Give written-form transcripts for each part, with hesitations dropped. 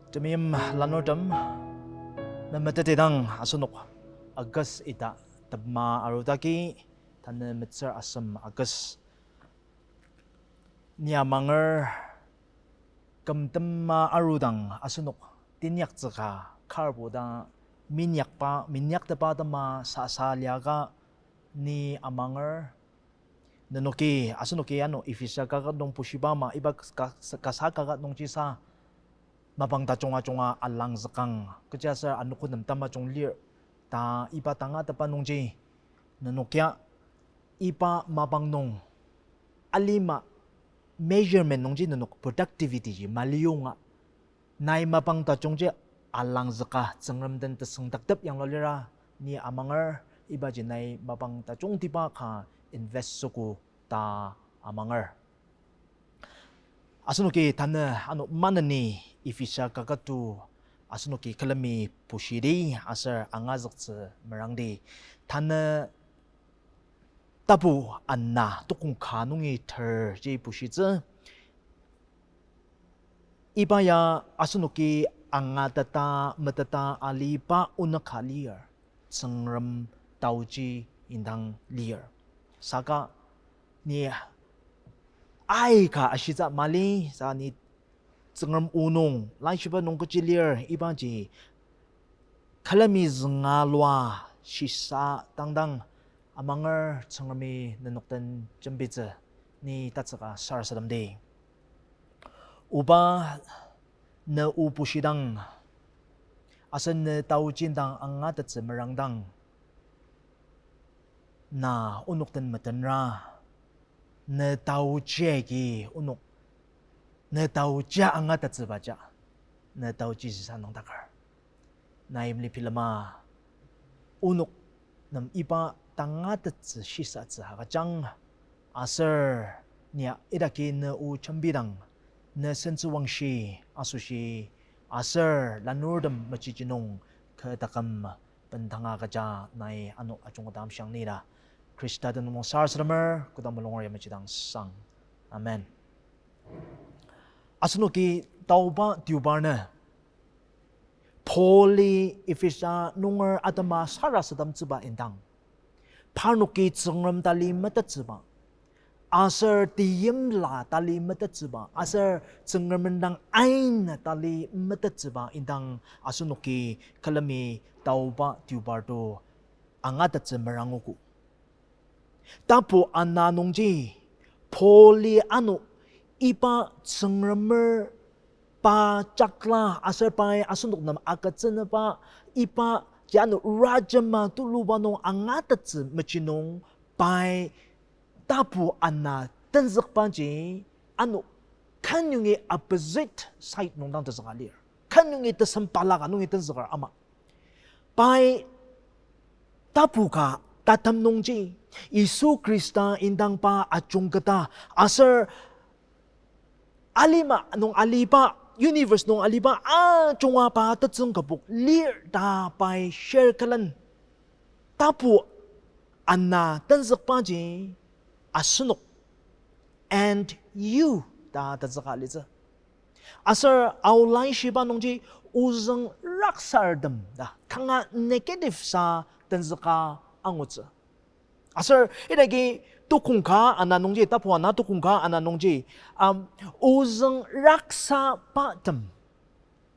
Temim lanodam namatitidang asunok agas ita tabma arutaki tana mitser asam agas niamangar kamtamma arudang asunok tinyak tsaka karboda minyak pa tama sasalyaga ni amangar nanoki asunoki ano Efesa kagat nung pushibama iba kasakagat nung chisa mabang ta chonga alang zakang kaya sa ano ko nam tama chong lir ta ipa tanga ta panong ji nanokya ipa mabang nong alima measurement nong ji nanok productivity ji maliyo nga nai mabang ta chong ji alang zaka tsangram den ta seng takdap yang lolira ni amangar iba ji nai mabang ta chong tipa ka invest suku ta amangar asunoki tana ano manani Efesa kakatu asunoki kalami pushiri asar angazak merangdi tana tabu anna tukung kanungi ter je pushitze ibaya asunoki angatata matata alipa unakalier sangram tauji indang lier saka ni ai ka ashiza mali sa ni tsengam unong lai shiba nong kecilir iba ji kalami zengalwa shisa tangdang amangar tsengami nanoktan jambitze ni tatsaka sar sadamde uba na upushidang asan na taujindang angatatse merangdang na unoktan matanra na taujegi unok na tauja angatatse baja na tauji sisanong takar na imli pilama unok nam iba tangatatse shisatse hakajang asar niya idaki na u chambidang na sensuwangshi asushi asar lanurdam machichinong katakam bentanga kaja nai ano achong kadam siyang nila Krista dan mong sarsramer kudang malongor ya machidang sang amen asunoki tauba tiubarna poli Efesa nungar atama sarasadam tsuba indang parnuki tsungram tali mata tsuba asar tiyim la tali mata tsuba asar tsungram ain tali mata tsuba indang asunoki kalami tauba tiubardo angatat tsumaranguku tapo ananongji poli ano ipa tsungramer pa chakla asar pa asunok nam akatsana pa ipa jano rajama tuluba nong angatat machinong pai tapo anna tanzak pa ji ano kanyungi opposite side nong dang tasakalir kanyungi tasampalaka nong itanzakar ama pai tapo ka tatam nong ji Isu Krista indang pa achong kata asar alima nung alipa universe nung alipa chunga pa tatsung kapuk lir ta pai share kalan tapu anna tanzak pa ji asunok and you ta tatsakaliza asar aulay shiba nung ji uzang raksardam da kanga negative sa tanzaka angutsa asar idagi tukungka ananongji tapo na tukungka ananongji uzang raksa patam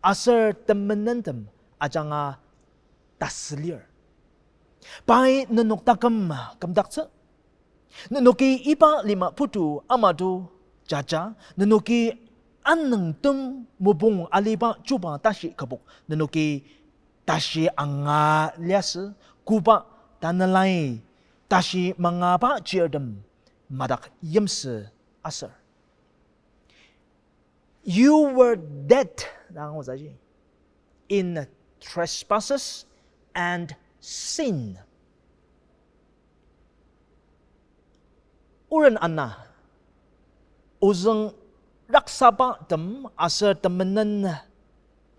asar temenantam ajanga taslir pai nanoktakam kamdaksa nanoki ipa lima putu amadu jaja nanoki anang tum mubung aliba cuba tashi kabuk nanoki tashi anga lias kuba tanalai tashi mangapa jirdem madak yemse asar you were dead in trespasses and sin uran anna uzang raksapa tem asar temenan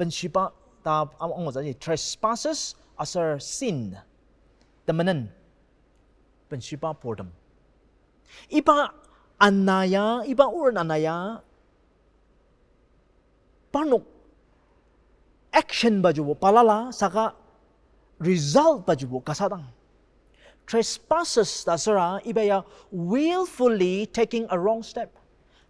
penshipa ta trespasses asar sin temenan penshipa pordam iba anaya iba uran anaya panok action bajubo palala saka result bajubo kasadang. Trespasses tasara ibaya willfully taking a wrong step.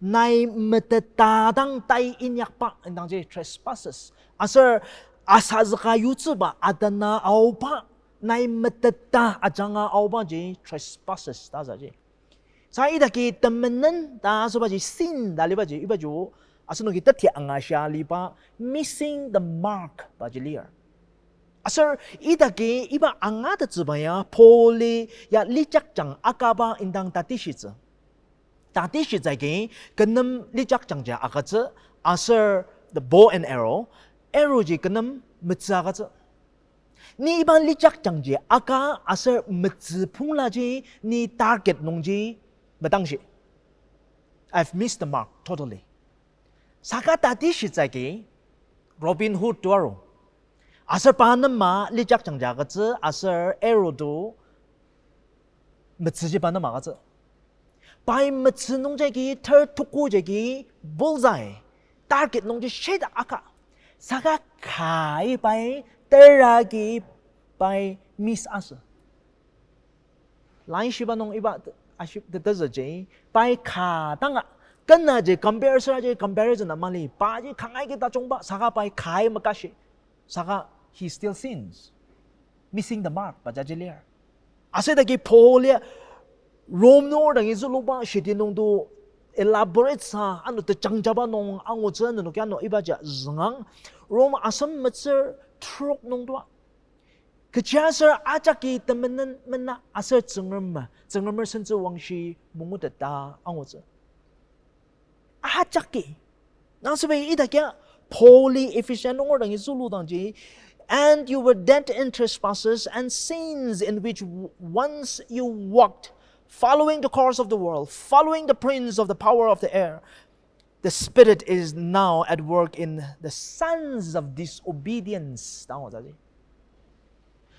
Nay metetadang tay inyak pa indang je trespasses. Asar asazka yutsuba adana aupa nay meteta ajanga aupa je trespasses tasa je. Sa idaki temenan ta so baji sin dali baji ibaju asano kita tianga sya lipa missing the mark baji liar. Asar idaki iba angata tsubaya poli ya lijak jang akaba indang tatishitsa. Tatishitsa ge kenam lijak jang ja akatsa asar the bow and arrow ji kenam mitsakatsa. Ni iban lijak jang je aka asar mitsipungla ji ni target nong ji batangshi. I've missed the mark totally. Saka tatishitsa ge Robin Hood tuaro. Asar panama lijak jang jagatse asar arrow do metsi panama gatse. Pai metsi nong jagi ter tuku jagi bullseye target nong jagi shade aka. Saka kai pai teragi pai miss asa. Lain shiba nong iba aship the desert jay pai ka tanga. Kena je comparison namali pa je kangai kita chongba saka pai kai makashi. Saka he still sins, missing the mark. Bajajilir. Asa dagi polia Rome no dagi zuluba shiti nong do elaborate sa ano te changjaba nong ango chen no kya no ibaja zangang Rome asam matser truk nong do. Kejasar ajaki temenan mena asar cengerma senzu wangshi mungutata ango chen. Ajaki. Nang sabi idakya Holy Efesa nong dang izulu dang ji. And you were dead in trespasses and sins in which once you walked, following the course of the world, following the prince of the power of the air. The Spirit is now at work in the sons of disobedience.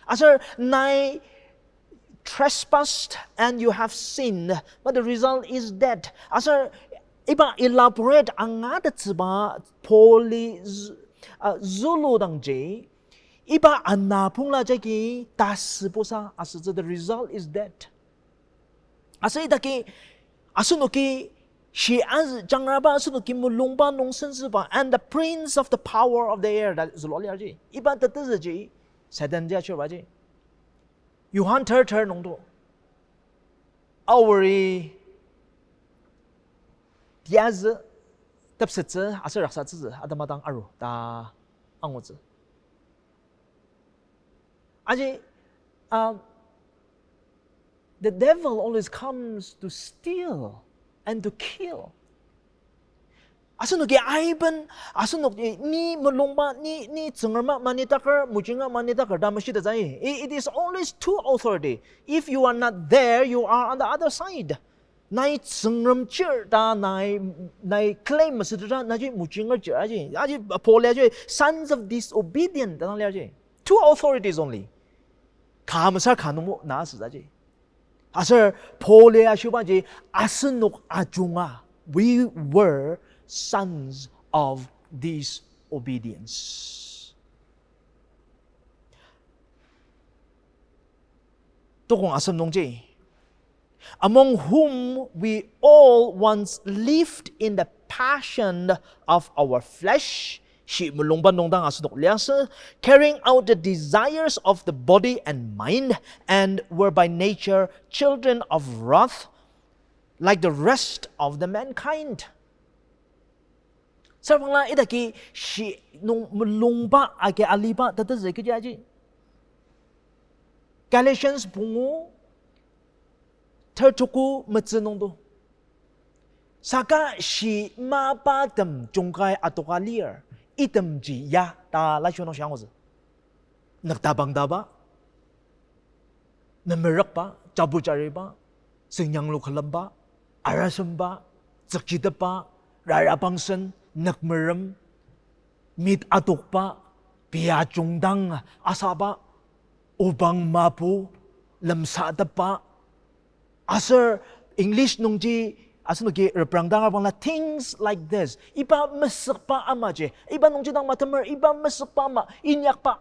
Asar nai trespassed and you have sinned, but the result is death. Asar iba elaborate angada tsiba poli zulu dang ji. Iba anapung la jagi tasposa as the result is death. Asai asunuki she as jangraba asunuki mulungba nong sensiba and the prince of the power of the air that zuloliaji. Iba tataji sadan ja chubaji. Yuhan ter nong do. Awri diaz tapsetse asar raksatse adamadang aru ta angotse. Aji, the devil always comes to steal and to kill. Asunok aiban, asunok ni melomba ni cengerma manitakar, mujinga manitakar damashita zai. It is always two authority. If you are not there, you are on the other side. Nai cengerm cher da nai claim masudra naji mujinga cher aji pole aji sons of disobedient da aji. Two authorities only. 감살 가능모 나스다지. 아서 폴레아 슈바지 아스녹 아중아. We were sons of disobedience. 또공 아슴농지. Among whom we all once lived in the passion of our flesh. Carrying out the desires of the body and mind, and were by nature children of wrath, like the rest of the mankind. Sarvangla idaki shi nung mulungba ake aliba tataze kijaji. Galatians bungu tertuku metsenongdo. Saka shi mabadam jungkai atokalir. Item ji ya ta la shuno xiang ozi. Nagtabang daba. Namerak ba, jabu jari ba, singyang lukalam ba, arasam ba, zakjita ba, rarabangsan, nagmeram, mit atok ba, piyachungdang asaba, ubang mapu, lamsada ba. Asar English nung ji Asun ki reprangdang abang la things like this. Iba masak pa ama je. Iba nung jidang matamer, iba masak pa ama. Inyak pa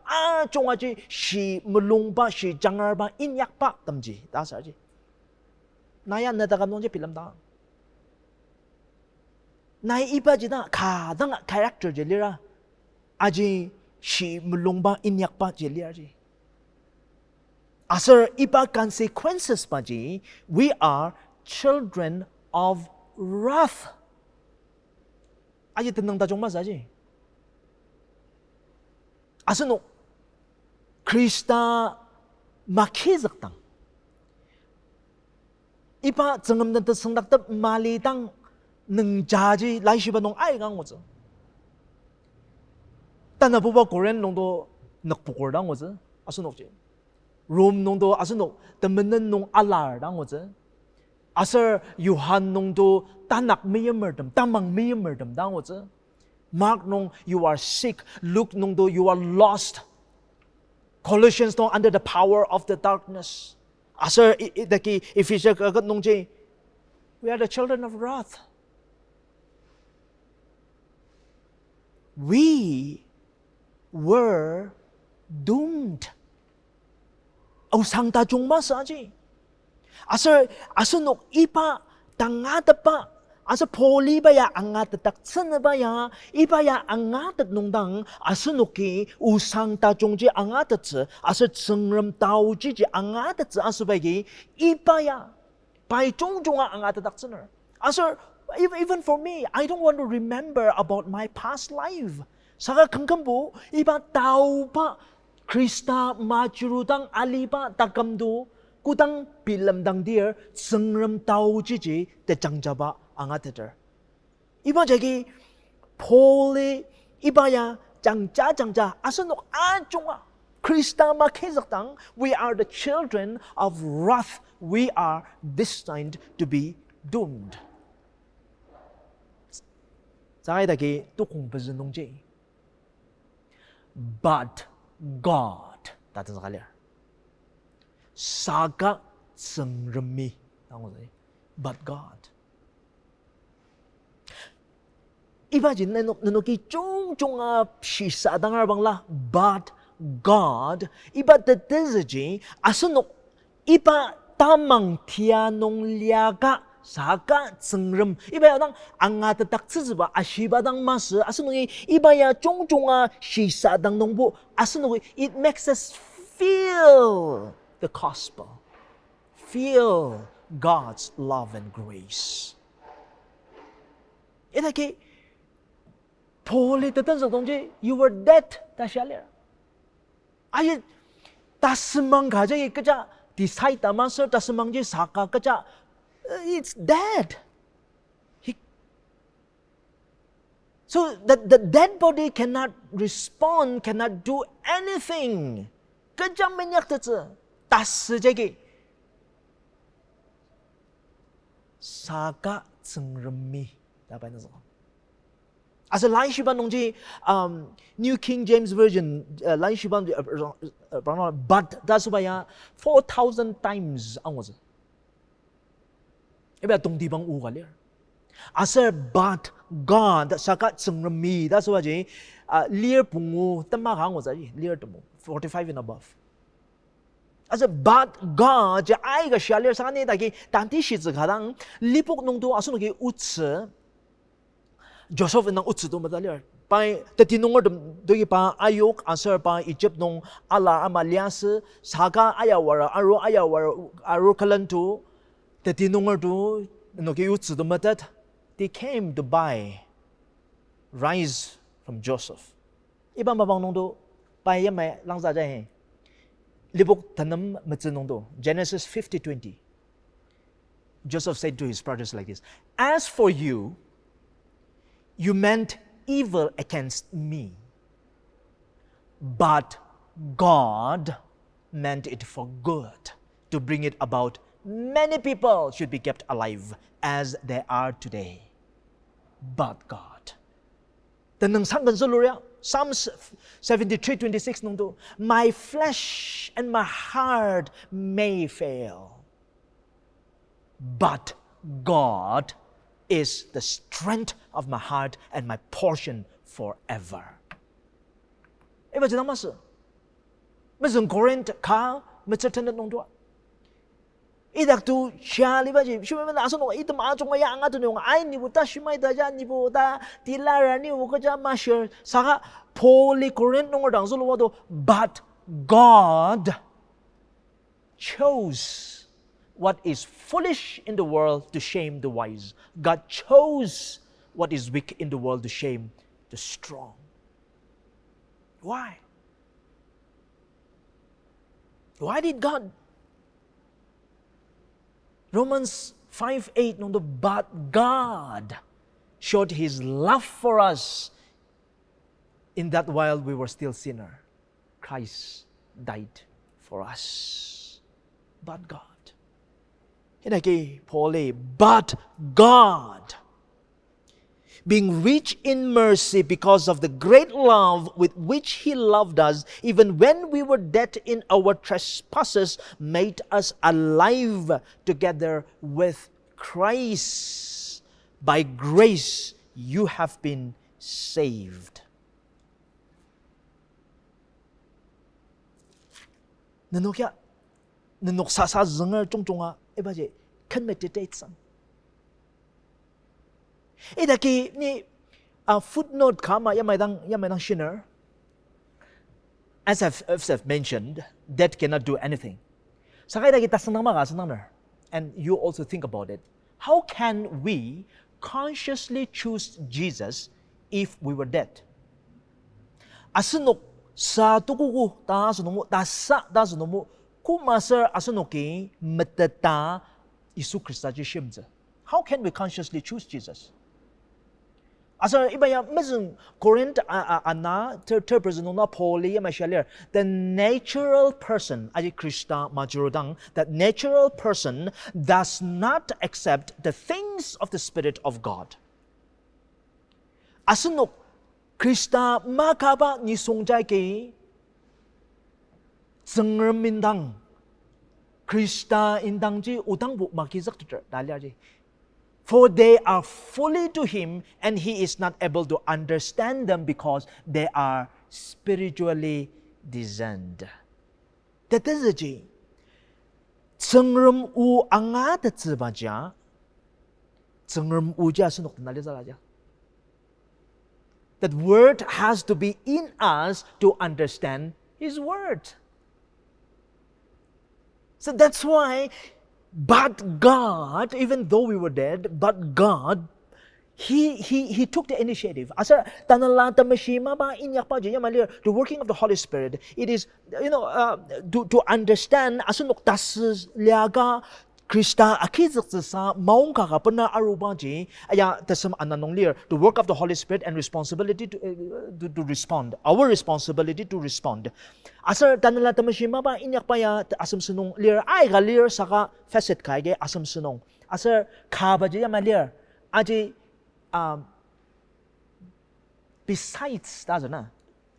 chong aje si mulung pa si jangar pa inyak pa tamji. Dasar je. Naya nadagam nung je pilam da. Naya iba jida kadang character je lira. Aje si mulung pa inyak pa je lira je. Asar iba consequences pa je. We are children of wrath. Aje tenang ta jong masa je. Asano Krista makizak tang. Ipa zengam dan tersengdak ter mali tang neng jaji lai shiba nong ai gang wozi. Tana buba Korean nong do nak pukor dang wozi. Asano je. Rome nong do asano temenen nong alar dang wozi. Asar Yuhan nong do tanak miyamerdam, tamang miyamerdam dang wozi. Mark nong you are sick, Luke nong do you are lost. Colossians nong under the power of the darkness. Asar daki Efesa kagat nong je, we are the children of wrath. We were doomed. Ang sang ta jong masa je. Asar nok ipa tangata pa. Asa poli ba ya angat taksan ba ya iba ya angat nongdang asunuki usang ta jongji angat tse asa tsengram tao ji ji angat tse asubagi iba ya bai jongjong angat taksan asa even for me I don't want to remember about my past life saka kangkambu iba tao pa Krista majurudang aliba takamdu kudang pilamdang dir tsengram tao ji ji te jangjaba angater. Iba jagi poli ibaya jangja asanok anjonga Krista makizatang we are the children of wrath. We are destined to be doomed. Zai dagi tukung bezunongje. But God, that is kaliya. Saga sengremi, but God. Imagine nanoki chung shisa dangar bangla, but God, iba tetezaji, asunok iba tamang tianong liaga saka tsengrem. Iba ya dang angat taktsiba ashiba dang mas asunok iba ya chung shisa dang nongbu asunok it makes us feel the gospel, feel God's love and grace. Itake Poli tetan 동지 you were dead 다시알래. 아예 다스망 가정이 그자 디사이 담아서 다스망지 사카 그자 it's dead. So the dead body cannot respond, cannot do anything. 그자 맨약 뜻 다스제기 사카 증름미 나바는 거. As a line shiban nongji New King James Version line shiban but that's why 4,000 times ang was. Iba tong di bang ugalir. As a but God saka tsengrami that's why lear pungu tamakang was lear tumu 45 and above. As a but God ay ga shalir sa kanita ki tanti shitz kadang lipok nong do asun ki utse Joseph nang utsudo madaliar. Pai tetinongor dogi pa ayok answer pa Egypt nong ala amalias saga ayawara aro kalantu tetinongor do nogi utsudo matat they came to buy rice from Joseph. Ibang babang nong do pai yamay lang sa jay. Libok tanam matsinong do Genesis 50:20. Joseph said to his brothers like this, as for you, you meant evil against me, but God meant it for good, to bring it about many people should be kept alive as they are today. But God. Tanang sanggan suluria, Psalms 73:26 nung do, my flesh and my heart may fail, but God is the strength of my heart and my portion forever. Iba jina mas. Mazung Corinth ka macertain nong dua. Idak tu siya liba ji. Siya mana aso nong item aso ngaya anga tu nong ay ni buta siya ida ja ni buta tilara ni buka ja masher. Saka Pauli Corinth nong dang so luwa do. But God chose what is foolish in the world to shame the wise. God chose what is weak in the world to shame the strong. Why? Why did God? Romans 5:8, but God showed His love for us in that while we were still sinner, Christ died for us. But God. Hinagi Paul, but God, being rich in mercy because of the great love with which He loved us, even when we were dead in our trespasses, made us alive together with Christ. By grace you have been saved. Nanokya, nanoksa sa zanger chongchonga, ibaje, kan meditate sang. Idaki ni footnote kama yamadang shiner. As I've mentioned, death cannot do anything. Sakay daki tasnang mga sanang. And you also think about it. How can we consciously choose Jesus if we were dead? Asunok sa tukuku ta sunomo tasa ta sunomo kumasar asunoki matata Isu Krista ji shimza. How can we consciously choose Jesus? Asa iba ya mazung Corinth ana third person na Pauli ya mashalir. The natural person aji Krista majurodang, that natural person does not accept the things of the Spirit of God. Asunok Krista makaba ni songjai ki zengmindang Krista indang ji utang bu makizak tu dalia ji. For they are fully to Him, and He is not able to understand them because they are spiritually discerned. That is it. Zengrum u anga de zibaja, zengrum u ja sunok nalizalaja. That word has to be in us to understand His word. So that's why. But God, even though we were dead, but God, He took the initiative. Asar tanalata mashima ba inyak pa diya malir. The working of the Holy Spirit. It is to understand asunok tas liaga Krista akizak sa maong kakapana aruba ji aya tasam ananong lir. The work of the Holy Spirit and responsibility to respond. Our responsibility to respond. Asar tanalata mashima ba inyak pa ya asam sunong lir ay galir saka facet kage asam sunong. Asar KABA ji malir. Aji besides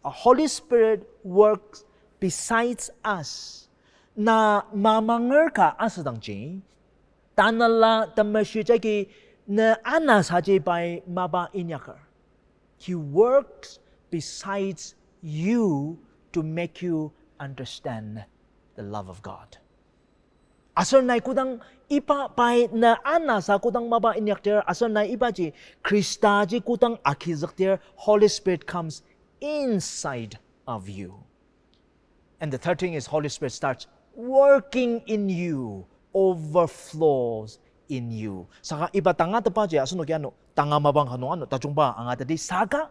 a Holy Spirit works besides us. Na mamanger ka asadang ji tanala tamashicha ki na anas haji by maba inyakar. He works besides you to make you understand the love of God. Asar na kudang ipa by na anas ha kudang maba inyakter asar na ipa ji Krista ji kudang akizakter. Holy Spirit comes inside of you. And the third thing is Holy Spirit starts working in you, overflows in you. Saka iba tanga pa ja asunok ano tanga mabang ano tajong ba ang atadi saka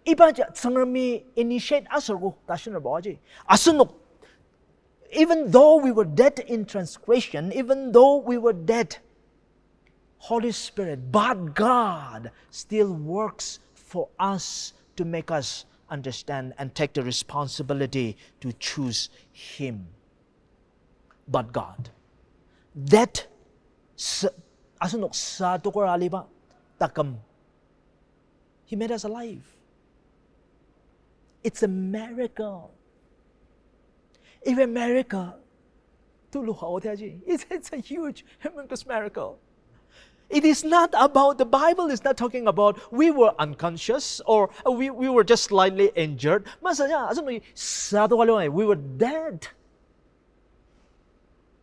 iba ja sangrami initiate asargo tasyon ba ji asunok. Even though we were dead in transgression, even though we were dead, Holy Spirit, but God still works for us to make us understand and take the responsibility to choose Him. But God, that asunok sa tukor aliba takam, He made us alive. It's a miracle. If a miracle, it's a huge, humongous miracle. It is not about, the Bible is not talking about we were unconscious or we were just slightly injured. Masanya, we were dead.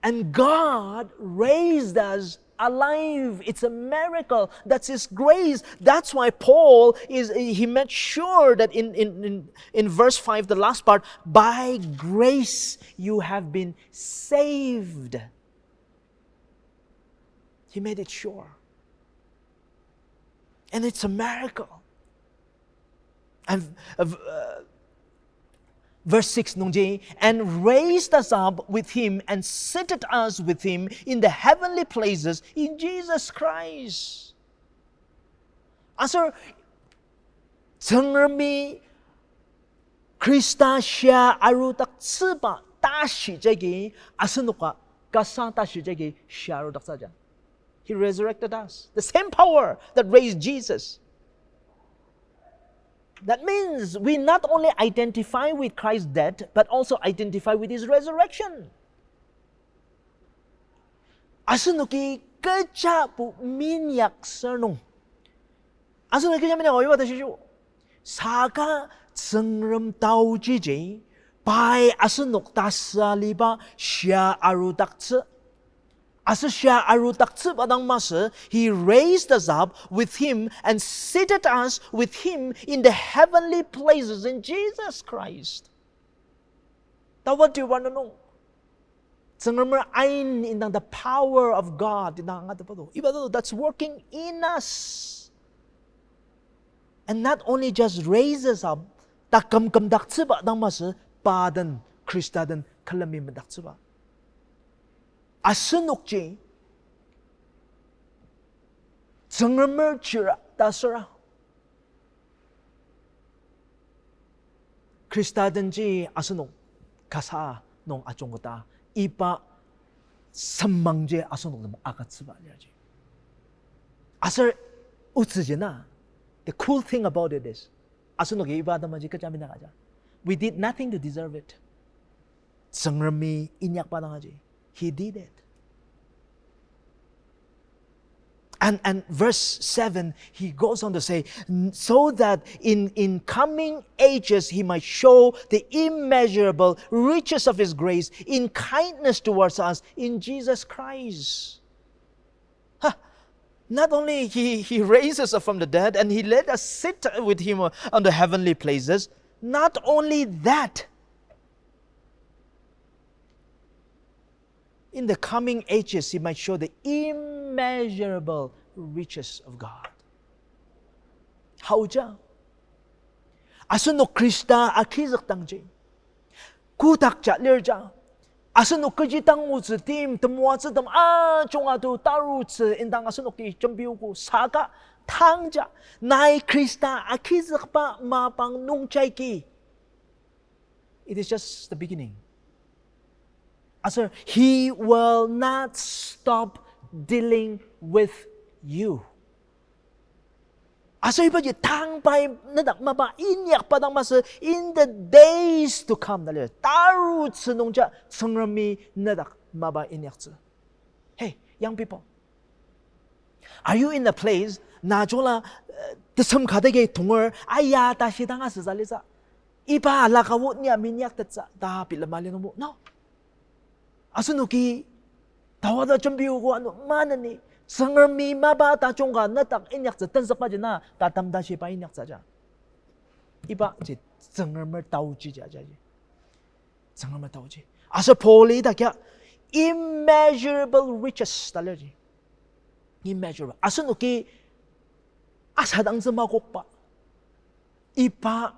And God raised us alive. It's a miracle. That's His grace. That's why Paul he made sure that in verse 5, the last part, by grace you have been saved. He made it sure. And it's a miracle. And verse 6 and raised us up with Him and seated us with Him in the heavenly places in Jesus Christ. Asar 정음이 Krista siya arutak tsiba tashi jagi asunuka kasa tashi jagi siya arutak saja. He resurrected us. The same power that raised Jesus. That means we not only identify with Christ's death, but also identify with His resurrection. Asunuki keja pu minyak sernung. Asunuki keja minyak oiwa tashishu. Saka tsengrum tau jiji pai asunuk tasaliba siya arutak tse. Asasya arutak badang masa, He raised us up with Him and seated us with Him in the heavenly places in Jesus Christ. Now what do you want to know? In the power of God, that's working in us. And not only just raises up, takam kam daktsiba dang masa, padan, Christadan, kalamim daktsiba. Asunukji 정음을 주라 따서라 크리스타든지 아sunuk 가사 농 아종거다 이바 선망제 아sunuk 놈 아가츠바 알려지 아설 우츠지나 the cool thing about it is 아sunuk 이바다마지 그자미나 가자 we did nothing to deserve it 정음이 인약 받아가지 He did it. And verse 7, he goes on to say, so that in coming ages he might show the immeasurable riches of His grace in kindness towards us in Jesus Christ. Not only he raises us from the dead and He let us sit with Him on the heavenly places, not only that, in the coming ages, He might show the immeasurable riches of God. Hauja. Asunok Krista akizak tangji. Kutakja lerja. Asunok kajitang uzi tim temua zidam chunga tu taru zi indang asunok ki jambiuku saga tangja. Nai Krista akizak pa mapang nung chaiki. It is just the beginning. Asar, He will not stop dealing with you. Asar, iba tang pai nadak maba inyak padang masa in the days to come. Taru tsunongja tsungrami nadak maba inyak tsu. Hey, young people, are you in a place na jola tsum kadege tungor aya dashi danga sazalisa iba lakawut niya minyak tatsa da pilamali no no. Asunuki tawada jambiugo ano manani sangermi mabata chonga natak inyak sa tansa pa jina tatamda shi pa inyak sa ja iba ji sangermer tauji ja ja ji sangermer tauji asa poli da kya immeasurable riches talaji immeasurable asunuki asadang zamagok pa ipa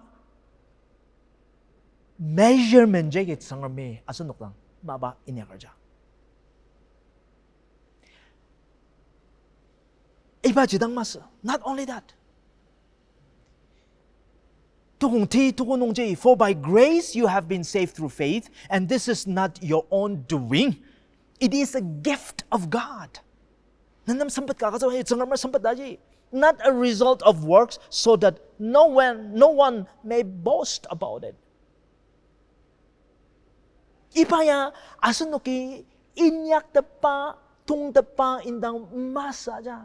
measurement jegit sangermi asunuk lang maba inyakarja. Iba jidang masa. Not only that. For by grace you have been saved through faith, and this is not your own doing. It is a gift of God. Not a result of works, so that no one may boast about it. Ipaya asunuki inyak tepa tung tepa indang masa ja.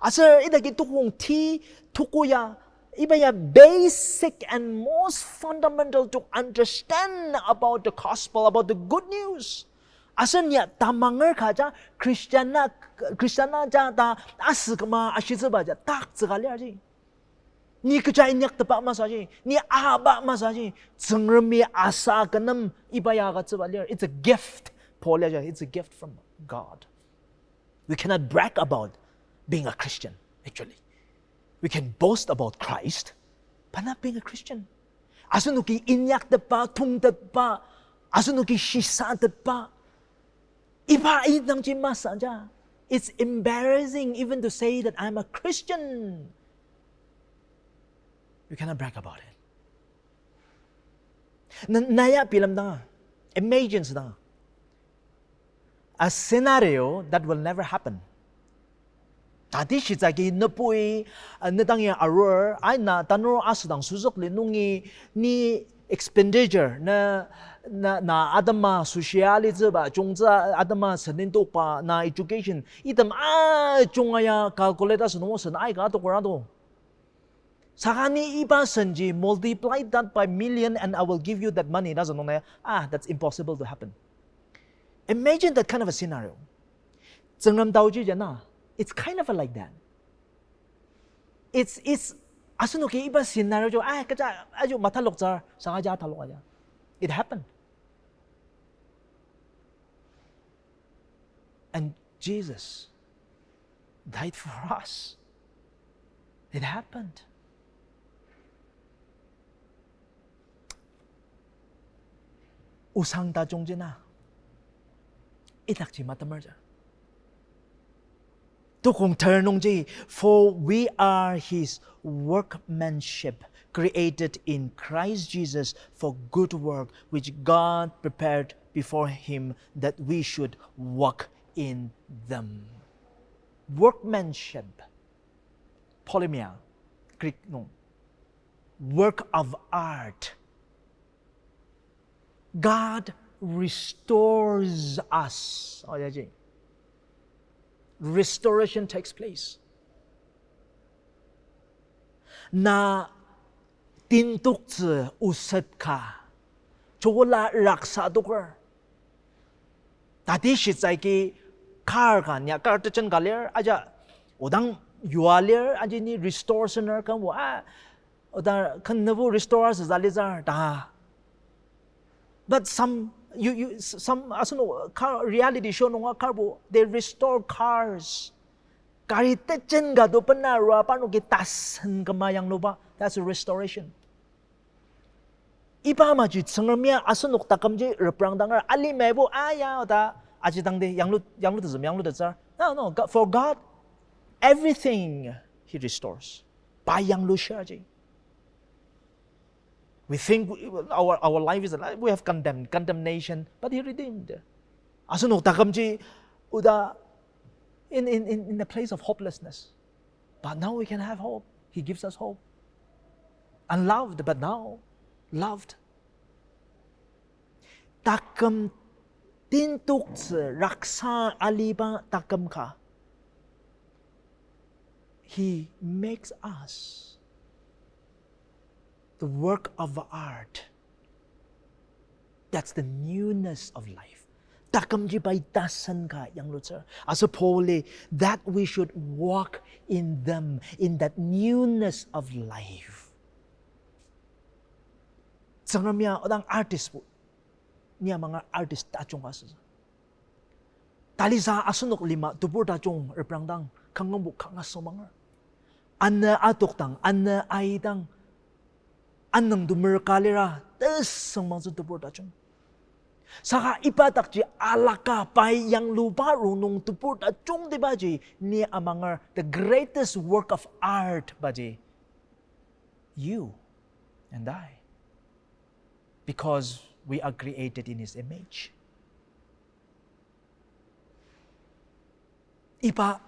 Asar idagi tukung ti tukuya ibaya basic and most fundamental to understand about the gospel, about the good news. Asar niya tamangar kaja Kristiyana ja ta asgma ashiziba ja tak zgalia ji. Ni kerja inyak tepat masaji, ni abak masaji, zengremi asa kenam ibaya gatsebalir. It's a gift, Paul aja. It's a gift from God. We cannot brag about being a Christian, actually. We can boast about Christ, but not being a Christian. Asunuki inyak tepa, tung tepa, asunuki shisa tepa. Iba itang chimasa aja. It's embarrassing even to say that I'm a Christian. You cannot brag about it. Naya pilam da. Imagine da. A scenario that will never happen. Tadi shizagi napui natangya arur ay na tanro asdang susok linungi ni expenditure na adama socialism ba jongza adama saninto pa na education itam jongaya calculate sunmo san ay ga to korado. Sakani iba sanji multiply that by million and I will give you that money. Doesn't know that's impossible to happen. Imagine that kind of a scenario. It's kind of like that. It's asunuki iba scenario kaja ajo matalok jar sangaja talok aja. It happened. And Jesus died for us. It happened. Usang ta jongjena. Itakji matamerja. Tukong ternongji, for we are His workmanship, created in Christ Jesus for good work, which God prepared before Him that we should walk in them. Workmanship, polymia, Greek no, work of art. God restores us. Restoration takes place. Na tintuk zi usat ka, chola raksa dokar. Tadi shitsai ki kar kan ya kar techen galer aja odang yualer aja ni restorationer kan wa odang kan nebu restore sa zalizar ta. But some car reality show nunga carbo they restore cars. Kari techen ga do panara pano kitasan kamayang lupa. That's a restoration. Ipa majid sangamya asunok takamji reprang dangar ali mebo aya ota aji dangde yang lu de zar. No, for God everything He restores. Pa yang lu shaji. We think our life is we have condemnation, but He redeemed. Asunok takamji uda in the place of hopelessness. But now we can have hope. He gives us hope. Unloved, but now loved. Takam tintuk raksa aliba takam ka. He makes us the work of art. That's the newness of life. Takamji by dasan ka yang lutser. As a pole, that we should walk in them, in that newness of life. Sangamya odang artist po. Niya mga artist tachong kaso. Talisa asunok lima tupur tachong reprangdang kangambu kangaso mga. Anna atokdang, anna aidang. Anang dumerkalira tes sang mga tupur tachong. Saka ipatak ji alaka pay yang lupa runong tupur tachong diba ji niya amanga the greatest work of art ba ji. You and I. Because we are created in His image. Ipa,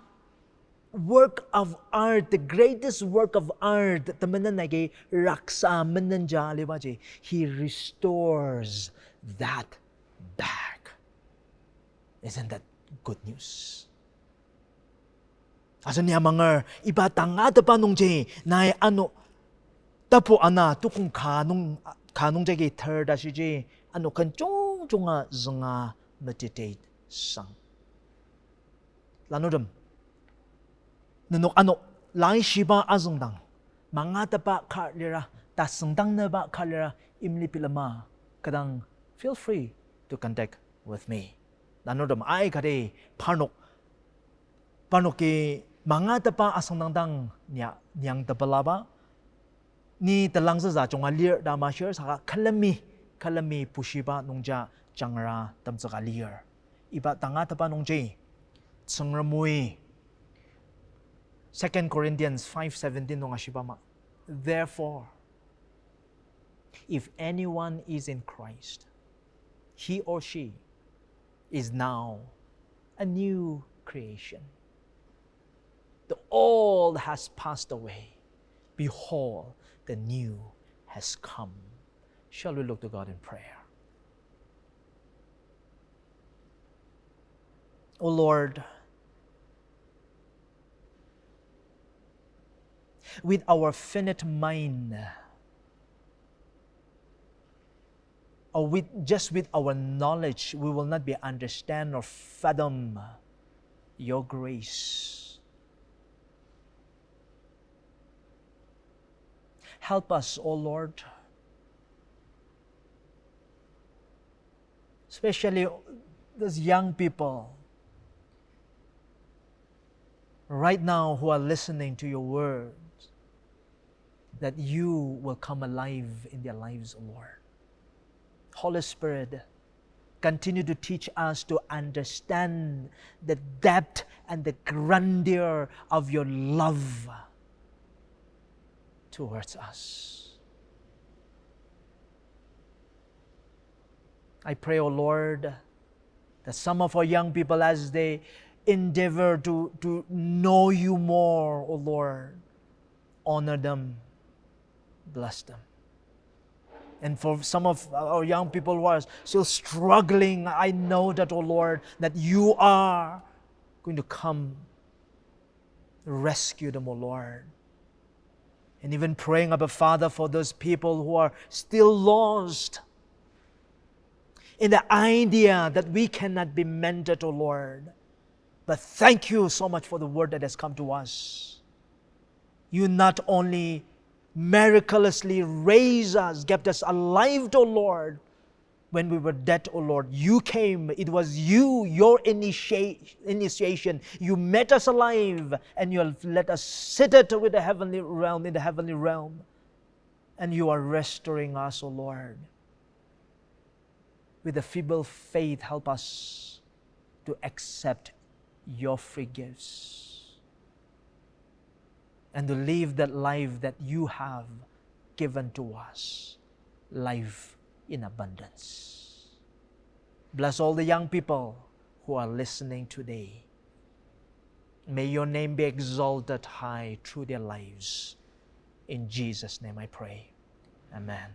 work of art, the greatest work of art, tamananagi raksa mananja libaji. He restores that back. Isn't that good news? Asa niya mga iba tanga pa nung jay na ano tapo ana tukong kanong jay third asi jay ano kan chong zanga meditate sang. Lano dam nanok ano lai shiba azungdang mga tapa karlira tasungdang na ba karlira imli pilama kadang feel free to contact with me. Lano dam ay kade panok ki mga tapa asungdang niyang tapalaba ni talang sa chong alir dama share saka kalami pushiba nungja changra tamsaka alir iba tanga tapa nungje tsangramui 2 Corinthians 5:17 nung ashibama. Therefore, if anyone is in Christ, he or she is now a new creation. The old has passed away. Behold, the new has come. Shall we look to God in prayer? O Lord, with our finite mind, or with our knowledge, we will not be understand or fathom your grace. Help us, O Lord, especially those young people right now who are listening to your words, that you will come alive in their lives, O Lord. Holy Spirit, continue to teach us to understand the depth and the grandeur of your love towards us. I pray, O Lord, that some of our young people, as they endeavor to know you more, O Lord, honor them, bless them. And for some of our young people who are still struggling, I know that, O Lord, that you are going to come rescue them, O Lord. And even praying, Abba Father, for those people who are still lost in the idea that we cannot be mended, O Lord. But thank you so much for the word that has come to us. You not only miraculously raised us, kept us alive, O Lord, when we were dead, O Lord. You came. It was you, your initiation. You met us alive, and you have let us sit with the heavenly realm, in the heavenly realm. And you are restoring us, O Lord. With a feeble faith, help us to accept your free gifts and to live that life that you have given to us, life in abundance. Bless all the young people who are listening today. May your name be exalted high through their lives. In Jesus' name I pray. Amen.